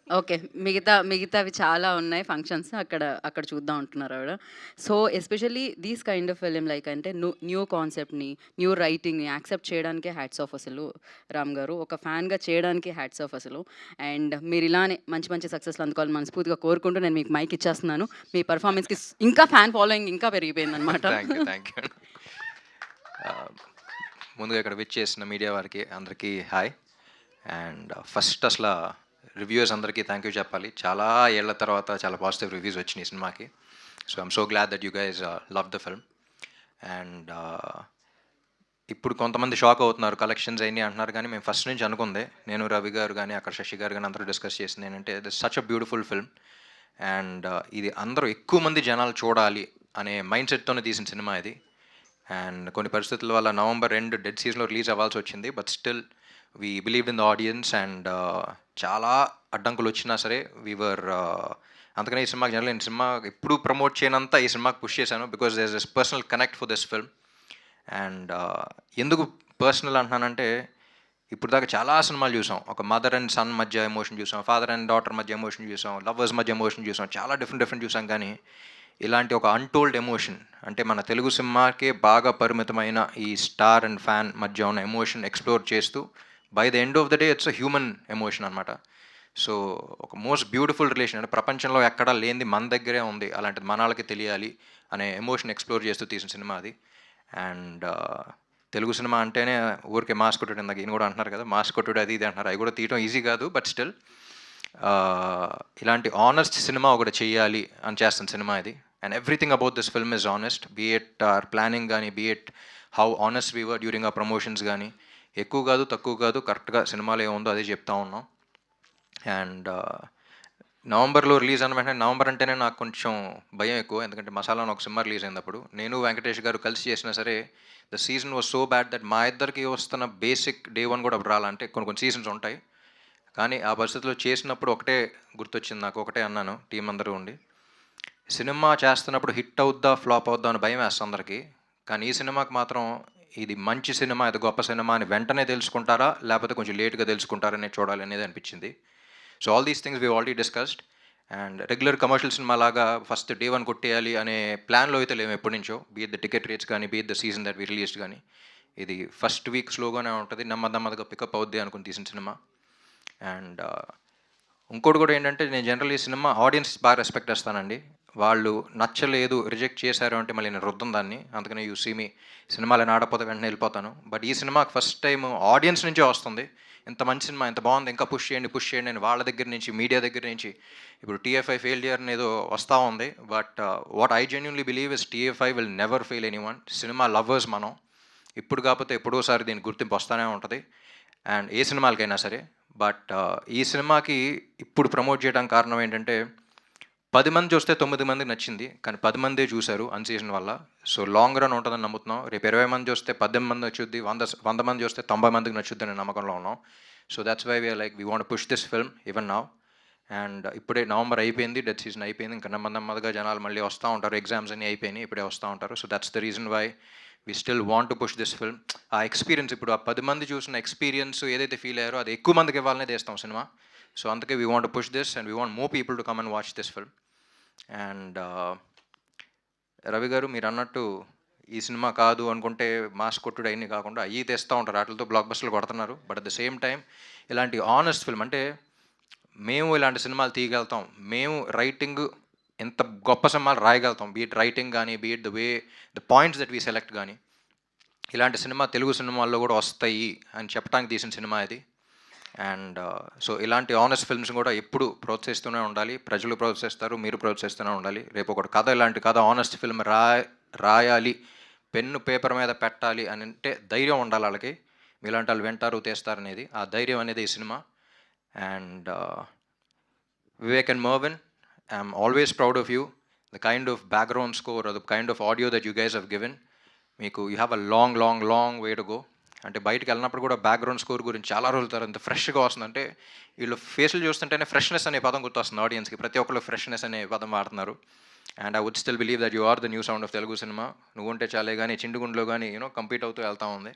Okay. మిగతావి చాలా ఉన్నాయి ఫంక్షన్స్. అక్కడ అక్కడ చూద్దాం అంటున్నారు ఆవిడ. So, especially these kind of film like అంటే న్యూ కాన్సెప్ట్‌ని, న్యూ రైటింగ్‌ని యాక్సెప్ట్ చేయడానికే హ్యాట్స్ ఆఫ్ అసలు రామ్ గారు. ఒక ఫ్యాన్‌గా చేయడానికే హ్యాట్స్ ఆఫ్ అసలు. అండ్ మీరిలానే మంచి మంచి సక్సెస్‌లు అందుకోవాలని మనస్ఫూర్తిగా కోరుకుంటూ నేను మీకు మైక్ ఇచ్చేస్తున్నాను. మీ పెర్ఫార్మన్స్‌కి ఇంకా ఫ్యాన్ ఫాలోయింగ్ ఇంకా పెరిగిపోయిందనమాట. Thank you. ముందుగా ఇక్కడ విచ్చేసిన మీడియా వారికి అందరికీ హాయ్. అండ్ ఫస్ట్ అసలు రివ్యూస్ అందరికీ థ్యాంక్ యూ చెప్పాలి. చాలా ఏళ్ల తర్వాత చాలా పాజిటివ్ రివ్యూస్ వచ్చినాయి ఈ సినిమాకి. So I'm so glad that you guys love the film. And ఇప్పుడు కొంతమంది షాక్ అవుతున్నారు, కలెక్షన్స్ అయినాయి అంటున్నారు, కానీ మేము ఫస్ట్ నుంచి అనుకుందే, నేను రవి గారు కానీ అక్కడ శశి గారు కానీ అందరూ డిస్కస్ చేసింది ఏంటంటే this such a beautiful film. And ఇది అందరూ ఎక్కువ మంది జనాలు చూడాలి అనే మైండ్ సెట్తోనే తీసిన సినిమా ఇది. అండ్ కొన్ని పరిస్థితుల వల్ల నవంబర్ ఎండ్ డెడ్ సీజన్లో రిలీజ్ అవ్వాల్సి వచ్చింది. But still we believed in the audience. And చాలా అడ్డంకులు వచ్చినా సరే వీవర్ అందుకనే ఈ సినిమాకి జనరల్ నేను సినిమా ఎప్పుడు ప్రమోట్ చేయనంత ఈ సినిమాకి పుష్ చేశాను, because there is personal connect for this film. And ఎందుకు పర్సనల్ అంటున్నానంటే, ఇప్పుడు దాకా చాలా సినిమాలు చూసాం. ఒక మదర్ అండ్ సన్ మధ్య ఎమోషన్ చూసాం, ఫాదర్ అండ్ డాటర్ మధ్య ఎమోషన్ చూసాం, లవర్స్ మధ్య ఎమోషన్ చూసాం, చాలా డిఫరెంట్ చూసాం. కానీ ఇలాంటి ఒక అన్టోల్డ్ ఎమోషన్, అంటే మన తెలుగు సినిమాకే బాగా పరిమితమైన ఈ స్టార్ అండ్ ఫ్యాన్ మధ్య ఉన్న ఎమోషన్ ఎక్స్ప్లోర్ చేస్తూ by the end of the day it's a human emotion అనమాట. సో ఒక మోస్ట్ బ్యూటిఫుల్ రిలేషన్, అంటే ప్రపంచంలో ఎక్కడా లేనిది మన దగ్గరే ఉంది, అలాంటిది మన వాళ్ళకి తెలియాలి అనే ఎమోషన్ ఎక్స్ప్లోర్ చేస్తూ తీసిన సినిమా అది. అండ్ తెలుగు సినిమా అంటేనే ఊరికే మాస్ కొట్టుడు, ఇందాక ఈయన కూడా అంటున్నారు కదా మాస్ కొట్టుడు అది ఇది అంటున్నారు, అవి కూడా తీయడం ఈజీ కాదు. బట్ స్టిల్ ఇలాంటి ఆనెస్ట్ సినిమా ఒకటి చెయ్యాలి అని చేస్తున్న సినిమా ఇది. And everything about this film is honest, be it our planning కానీ, be it how honest we were during uh promotions కానీ. ఎక్కువ కాదు తక్కువ కాదు, కరెక్ట్గా సినిమాలో ఏముందో అదే చెప్తా ఉన్నాం. అండ్ నవంబర్లో రిలీజ్ అన్న వెంటనే, నవంబర్ అంటేనే నాకు కొంచెం భయం ఎక్కువ, ఎందుకంటే మసాలా ఒక సినిమా రిలీజ్ అయినప్పుడు నేను వెంకటేష్ గారు కలిసి చేసినా సరే the season was so bad that మా ఇద్దరికి వస్తున్న బేసిక్ డే వన్ కూడా అప్పుడు రాలంటే కొన్ని సీజన్స్ ఉంటాయి. కానీ ఆ పరిస్థితిలో చేసినప్పుడు ఒకటే గుర్తొచ్చింది నాకు, ఒకటే అన్నాను టీం అందరూ ఉండి, సినిమా చేస్తున్నప్పుడు హిట్ అవుద్దా ఫ్లాప్ అవుద్దా అని భయం వేస్తుంది అందరికీ, కానీ ఈ సినిమాకి మాత్రం ఇది మంచి సినిమా, ఇది గొప్ప సినిమా అని వెంటనే తెలుసుకుంటారా లేకపోతే కొంచెం లేట్గా తెలుసుకుంటారనే చూడాలి అనేది అనిపించింది. So all these things we already discussed. And regular commercial cinema లాగా ఫస్ట్ డే వన్ కొట్టేయాలి అనే ప్లాన్లో అయితే లేము ఎప్పటి నుంచో, బీట్ ద టికెట్ రేట్స్ కానీ, beat the season that we released కానీ. ఇది ఫస్ట్ వీక్ స్లోగానే ఉంటుంది, నెమ్మదిగా పికప్ అవుద్ది అనుకుని తీసిన సినిమా. అండ్ ఇంకోటి కూడా ఏంటంటే, నేను జనరల్ ఈ సినిమా ఆడియన్స్ బాగా రెస్పెక్ట్ చేస్తానండి. వాళ్ళు నచ్చలేదు రిజెక్ట్ చేశారు అంటే మళ్ళీ నేను రుద్దం దాన్ని, అందుకనే యూ సీ మీ సినిమాలు ఆడపోతే వెంటనే వెళ్ళిపోతాను. బట్ ఈ సినిమాకి ఫస్ట్ టైం ఆడియన్స్ నుంచే వస్తుంది, ఇంత మంచి సినిమా ఇంత బాగుంది ఇంకా పుష్ చేయండి అని వాళ్ళ దగ్గర నుంచి, మీడియా దగ్గర నుంచి. ఇప్పుడు టీఎఫ్ఐ ఫెయిల్యూర్ అనేది వస్తూ ఉంది, but what I genuinely believe is TFI will never fail any one. Cinema lovers మనం, ఇప్పుడు కాకపోతే ఎప్పుడోసారి దీని గుర్తింపు వస్తూనే ఉంటుంది, అండ్ ఏ సినిమాలకైనా సరే. బట్ ఈ సినిమాకి ఇప్పుడు ప్రమోట్ చేయడానికి కారణం ఏంటంటే, 10 మంది చూస్తే 9 మందికి నచ్చింది, కానీ 10 మందే చూశారు అన్ సీజన్ వల్ల. సో లాంగ్ రన్ ఉంటుందని నమ్ముతున్నాం. రేపు 20 మంది చూస్తే 18 మంది నచ్చుద్ది, 100 మంది చూస్తే 90 మందికి నచ్చుద్ది అనే నమ్మకంలో ఉన్నాం. So that's why we are like we want push this film even now. And ఇప్పుడే నవంబర్ అయిపోయింది, డెత్ సీజన్ అయిపోయింది, ఇంకా నెమ్మదిగా జనాలు మళ్ళీ వస్తూ ఉంటారు, ఎగ్జామ్స్ అన్నీ అయిపోయినాయి, ఇప్పుడే వస్తూ ఉంటారు. So that's the reason why we still want to push this film. ఆ ఎక్స్పీరియన్స్, ఇప్పుడు ఆ 10 మంది చూసిన ఎక్స్పీరియన్స్ ఏదైతే ఫీల్ అయ్యారో అది ఎక్కువ మందికి ఇవ్వాలనే తీస్తాం సినిమా. సో అందుకే we want push this and we want more people to come and watch this film. And Ravi గారు మీరు అన్నట్టు ఈ సినిమా కాదు అనుకుంటే మాస్ కొట్టుడు అన్నీ కాకుండా అవి తెస్తూ ఉంటారు, వాటితో బ్లాక్ బస్టర్లు కొడుతున్నారు. But at the same time ఇలాంటి ఆనెస్ట్ ఫిల్మ్, అంటే మేము ఇలాంటి సినిమాలు తీయగలుగుతాం, మేము రైటింగ్ ఎంత గొప్ప సినిమాలు రాయగలుగుతాం, బీట్ రైటింగ్ కానీ, beat the way the points that we select కానీ, ఇలాంటి సినిమా తెలుగు సినిమాల్లో కూడా వస్తాయి అని చెప్పడానికి తీసిన సినిమా ఇది. అండ్ సో ఇలాంటి ఆనెస్ట్ ఫిల్మ్స్ కూడా ఎప్పుడు ప్రోత్సహిస్తూనే ఉండాలి, ప్రజలు ప్రోత్సహిస్తారు, మీరు ప్రోత్సహిస్తూనే ఉండాలి. రేపు ఒకటి కథ, ఇలాంటి కథ ఆనెస్ట్ ఫిల్మ్ రాయాలి, పెన్ను పేపర్ మీద పెట్టాలి అని అంటే ధైర్యం ఉండాలి వాళ్ళకి, మీలాంటి వాళ్ళు వింటారు తీస్తారు అనేది, ఆ ధైర్యం అనేది ఈ cinema. And Vivek and Mervin, I'm always proud of you. The kind of background score or the kind of audio that you guys have given, మీకు you have a long way to go. అంటే బయటకు వెళ్ళినప్పుడు కూడా background score గురించి చాలా రోజుల తర్వాత ఇంత ఫ్రెష్గా వస్తుంది, అంటే వీళ్ళు ఫేస్లు చూస్తుంటేనే ఫ్రెష్నెస్ అనే పదం గుర్తొస్తుంది ఆడియన్స్కి, ప్రతి ఒక్కరు ఫ్రెష్నెస్ అనే పదం వాడుతున్నారు. And I would still believe that you are the new sound of Telugu cinema. నువ్వుంటే చాలే కానీ చిండుగుండ్లో కానీ కంపీట్ అవుతూ వెళ్తూ ఉంది.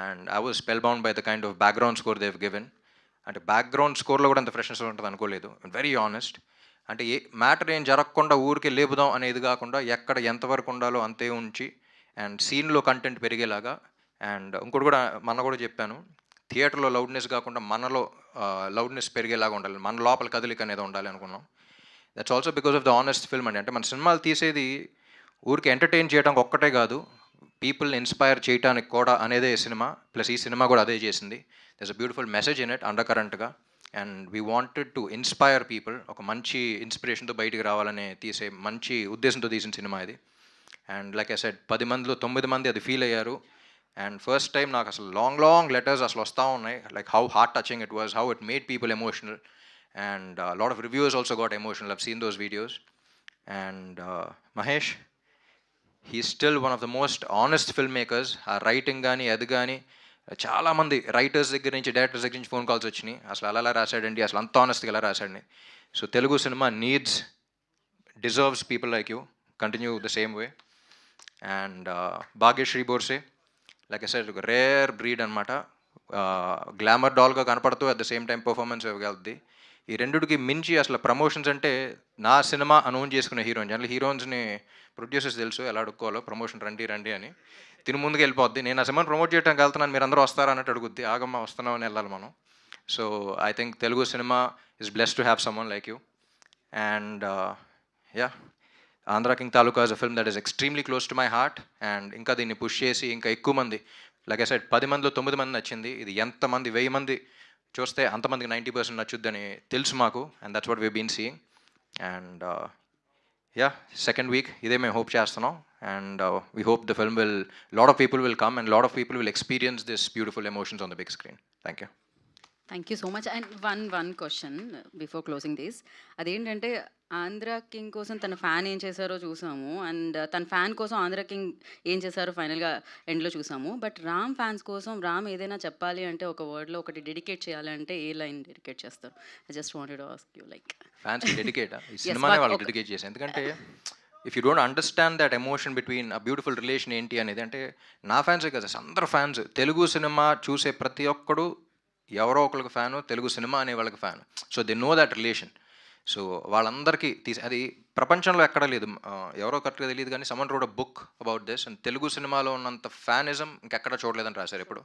And I was spell bound by the kind of background score they've given. అంటే బ్యాక్గ్రౌండ్ స్కోర్లో కూడా అంత ఫ్రెష్నెస్ ఉంటుంది అనుకోలేదు. Very honest. అంటే మ్యాటర్ ఏం జరగకుండా ఊరికే లేపుదాం అనేది కాకుండా ఎక్కడ ఎంతవరకు ఉండాలో అంతే ఉంచి అండ్ సీన్లో కంటెంట్ పెరిగేలాగా. అండ్ ఇంకోటి కూడా కూడా చెప్పాను, థియేటర్లో లౌడ్నెస్ కాకుండా మనలో లౌడ్నెస్ పెరిగేలాగా ఉండాలి, మన లోపల కదలిక అనేది ఉండాలి అనుకున్నాం. That's also because of the honest film అండి. అంటే మన సినిమాలు తీసేది ఊరికి ఎంటర్టైన్ చేయడానికి ఒక్కటే కాదు, పీపుల్ని ఇన్స్పైర్ చేయడానికి కూడా అనేదే ఈ సినిమా. ప్లస్ ఈ సినిమా కూడా అదే చేసింది. There's a beautiful message in it అండర్ కరెంట్గా. And we wanted to inspire people, ఒక మంచి ఇన్స్పిరేషన్తో బయటికి రావాలని తీసే మంచి ఉద్దేశంతో తీసిన సినిమా ఇది. అండ్ లైక్ ఐ సెడ్ 10 మందిలో 9 మంది అది ఫీల్ అయ్యారు. అండ్ ఫస్ట్ టైం నాకు అసలు లాంగ్ లెటర్స్ అసలు వస్తూ ఉన్నాయి, like how heart touching it was, how it made people emotional. And lot of reviews also got emotional. I've seen those videos. And Mahesh, he's still one of the most honest filmmakers. ఆ writing కానీ అది కానీ చాలామంది writers దగ్గర నుంచి directors దగ్గర నుంచి phone calls వచ్చినాయి, అసలు అలా రాశాడండి, అసలు అంత ఆనెస్ట్గా ఎలా రాశాడని. So Telugu cinema deserves people like you, continue the same way. And Bhagyashri Borse, like I said, ఒక రేర్ బ్రీడ్ అనమాట. గ్లామర్ డాల్గా కనపడుతూ at the same time performance ఇవ్వగలుగుతుంది. ఈ రెండుకి మించి అసలు ప్రమోషన్స్ అంటే నా సినిమా అనౌన్స్ చేసుకునే హీరోయిన్, జనరల్ హీరోయిన్స్ని ప్రొడ్యూసర్స్ తెలుసు ఎలా అడుక్కోవాలో, ప్రమోషన్ రండి అని. తిని ముందుకు వెళ్ళిపోద్ది, నేను ఆ సినిమాని ప్రమోట్ చేయడానికి వెళ్తున్నాను, మీరు అందరూ వస్తారా అన్నట్టు అడుగుద్ది. ఆగమ్మ వస్తున్నాం అని వెళ్ళాలి మనం. So I think Telugu cinema is blessed to have someone like you. And yeah, Andhra King Taluka is a film that is extremely close to my heart. And ఇంకా దీన్ని పుష్ చేసి ఇంకా ఎక్కువ మంది, లైక్ ఐ సెడ్, 10 మందిలో 9 మంది నచ్చింది. ఇది ఎంతమంది 1000 మంది చూస్తే అంతమందికి 90% నచ్చుద్దని తెలుసు మాకు. And that's what we been seeing. And yeah, second week ఇదే మేము హోప్ చేస్తున్నాం. And we hope the film will, lot of people will come and lot of people will experience this beautiful emotions on the big screen. Thank you. Thank you so much. And one question before closing this. అదేంటంటే Andhra king కోసం తన fan ఏం చేశారో చూసాము, and తన fan కోసం Andhra king ఏం చేశారో ఫైనల్గా ఎండ్లో చూసాము. బట్ రామ్ ఫ్యాన్స్ కోసం రామ్ ఏదైనా చెప్పాలి అంటే, ఒక వర్డ్లో ఒకటి డెడికేట్ చేయాలంటే ఏ లైన్ డెడికేట్ చేస్తారు? I just wanted to ask you, like ఫ్యాన్స్కి డెడికేట్ ఈ సినిమానే వాళ్ళకి డెడికేట్ చేసి. ఎందుకంటే if you don't understand that emotion between a beautiful relation ఏంటి అనేది, అంటే నా ఫ్యాన్సే కదా, అందరు ఫ్యాన్స్, తెలుగు సినిమా చూసే ప్రతి ఒక్కడు ఎవరో ఒకరికి ఫ్యాను, తెలుగు సినిమా అనే వాళ్ళకి fan. So they know that relation. So వాళ్ళందరికీ అది ప్రపంచంలో ఎక్కడా లేదు. ఎవరో కరెక్ట్గా తెలియదు కానీ someone road a book about this. And Telugu సినిమాలో ఉన్నంత ఫ్యానిజం ఇంకెక్కడా చూడలేదని రాశారు ఇప్పుడు.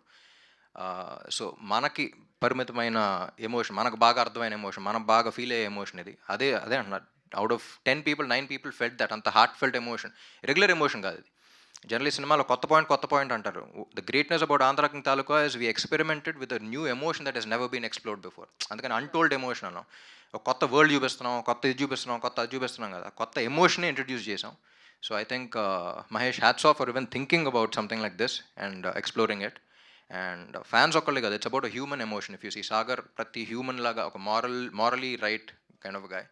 సో మనకి పరిమితమైన ఎమోషన్, మనకు బాగా అర్థమైన ఎమోషన్, మనం బాగా ఫీల్ అయ్యే ఎమోషన్ ఇది. అదే అంటున్నారు, out of 10 people 9 people felt that. అంత heart felt emotion, regular emotion కాదు ఇది. జనరలీ సినిమాలో కొత్త పాయింట్ అంటారు. The greatness about Andhra King Taluka is we experimented with a new emotion that has never been explored before. అందుకని అన్టోల్డ్ ఎమోషన్ అన్నాం. ఒక కొత్త వరల్డ్ చూపిస్తున్నాం, కొత్త అది చూపిస్తున్నాం కదా, కొత్త ఎమోషనే ఇంట్రడ్యూస్ చేసాం. So I think Mahesh, hats off for even thinking about something like this and exploring it. And fans ఒక్కళ్ళే కదా, it's about a human emotion. If you see Sagar, ప్రతి హ్యూమన్ లాగా ఒక morally right kind of guy.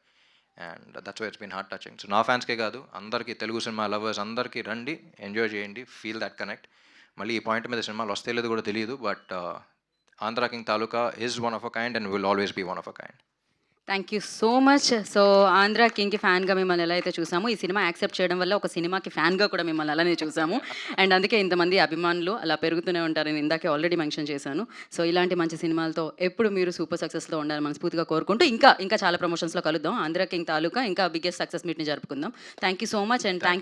And that's why it's been heart touching. So నా ఫ్యాన్స్కే కాదు, అందరికీ, Telugu cinema lovers అందరికీ రండి, ఎంజాయ్ చేయండి, ఫీల్ దట్ కనెక్ట్. మళ్ళీ ఈ పాయింట్ మీద సినిమాలు వస్తే లేదు కూడా తెలియదు, but Andhra King Taluka is one of a kind and will always be one of a kind. Thank you so much. So Andhra కింగ్కి ఫ్యాన్గా మిమ్మల్ని ఎలా అయితే చూసామో, ఈ సినిమా యాక్సెప్ట్ చేయడం వల్ల ఒక సినిమాకి ఫ్యాన్గా కూడా మిమ్మల్ని అలానే చూసాము. అండ్ అందుకే ఇంతమంది అభిమానులు అలా పెరుగుతూనే ఉంటారని ఇందాకే ఆల్రెడీ మెన్షన్ చేశాను. సో ఇలాంటి మంచి సినిమాలతో ఎప్పుడు మీరు సూపర్ సక్సెస్లో ఉండాలని మనస్ఫూర్తిగా కోరుకుంటూ, ఇంకా చాలా ప్రమోషన్స్లో కలుద్దాం. ఆంధ్ర కింగ్ తాలూకా ఇంకా బిగ్గెస్ట్ సక్సెస్ మీట్ని జరుపుకుందాం. Thank you so much. And thank